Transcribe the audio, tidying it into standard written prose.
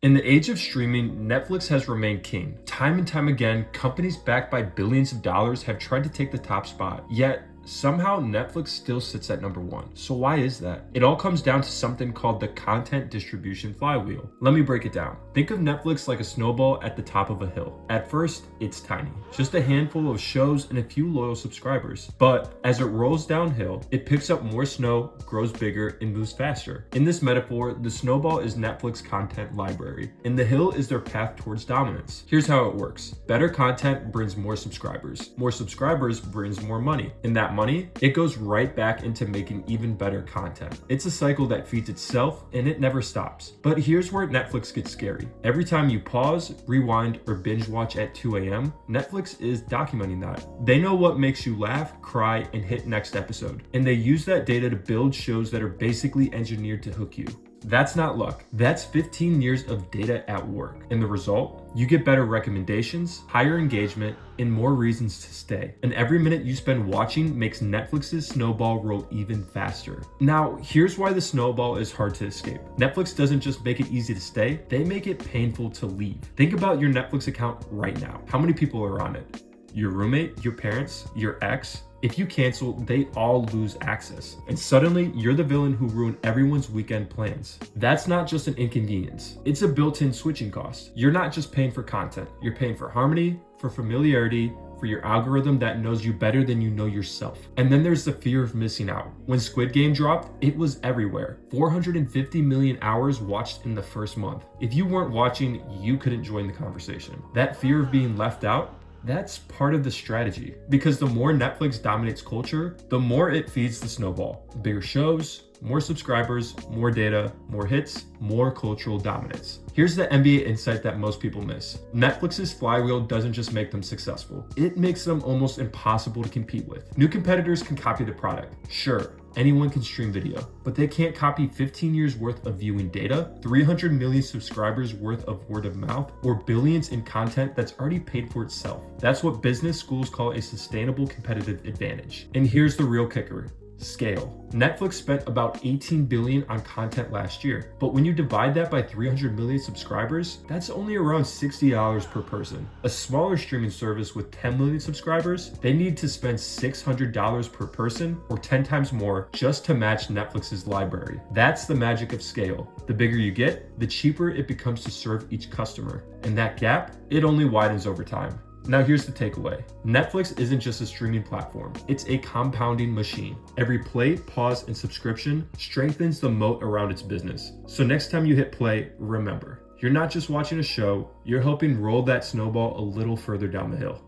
In the age of streaming, Netflix has remained king. Time and time again, companies backed by billions of dollars have tried to take the top spot. Yet, somehow Netflix still sits at number one. So why is that? It all comes down to something called the content distribution flywheel. Let me break it down. Think of Netflix like a snowball at the top of a hill. At first, it's tiny, just a handful of shows and a few loyal subscribers. But as it rolls downhill, it picks up more snow, grows bigger, and moves faster. In this metaphor, the snowball is Netflix content library, and the hill is their path towards dominance. Here's how it works. Better content brings more subscribers. More subscribers brings more money. And that money, it goes right back into making even better content. It's a cycle that feeds itself and it never stops. But here's where Netflix gets scary. Every time you pause, rewind, or binge watch at 2 a.m., Netflix is documenting that. They know what makes you laugh, cry, and hit next episode. And they use that data to build shows that are basically engineered to hook you. That's not luck. That's 15 years of data at work. And the result? You get better recommendations, higher engagement, and more reasons to stay. And every minute you spend watching makes Netflix's snowball roll even faster. Now, here's why the snowball is hard to escape. Netflix doesn't just make it easy to stay, they make it painful to leave. Think about your Netflix account right now. How many people are on it? Your roommate, your parents, your ex? If you cancel, they all lose access. And suddenly, you're the villain who ruined everyone's weekend plans. That's not just an inconvenience. It's a built-in switching cost. You're not just paying for content. You're paying for harmony, for familiarity, for your algorithm that knows you better than you know yourself. And then there's the fear of missing out. When Squid Game dropped, it was everywhere. 450 million hours watched in the first month. If you weren't watching, you couldn't join the conversation. That fear of being left out, that's part of the strategy, because the more Netflix dominates culture, the more it feeds the snowball. Bigger shows, more subscribers, more data, more hits, more cultural dominance. Here's the NBA insight that most people miss. Netflix's flywheel doesn't just make them successful, it makes them almost impossible to compete with. New competitors can copy the product. Sure, anyone can stream video, but they can't copy 15 years worth of viewing data, 300 million subscribers worth of word of mouth, or billions in content that's already paid for itself. That's what business schools call a sustainable competitive advantage. And here's the real kicker. Scale. Netflix spent about $18 billion on content last year, but when you divide that by 300 million subscribers, that's only around $60 per person. A smaller streaming service with 10 million subscribers, they need to spend $600 per person or 10 times more just to match Netflix's library. That's the magic of scale. The bigger you get, the cheaper it becomes to serve each customer. And that gap, it only widens over time. Now here's the takeaway. Netflix isn't just a streaming platform, it's a compounding machine. Every play, pause, and subscription strengthens the moat around its business. So next time you hit play, remember, you're not just watching a show, you're helping roll that snowball a little further down the hill.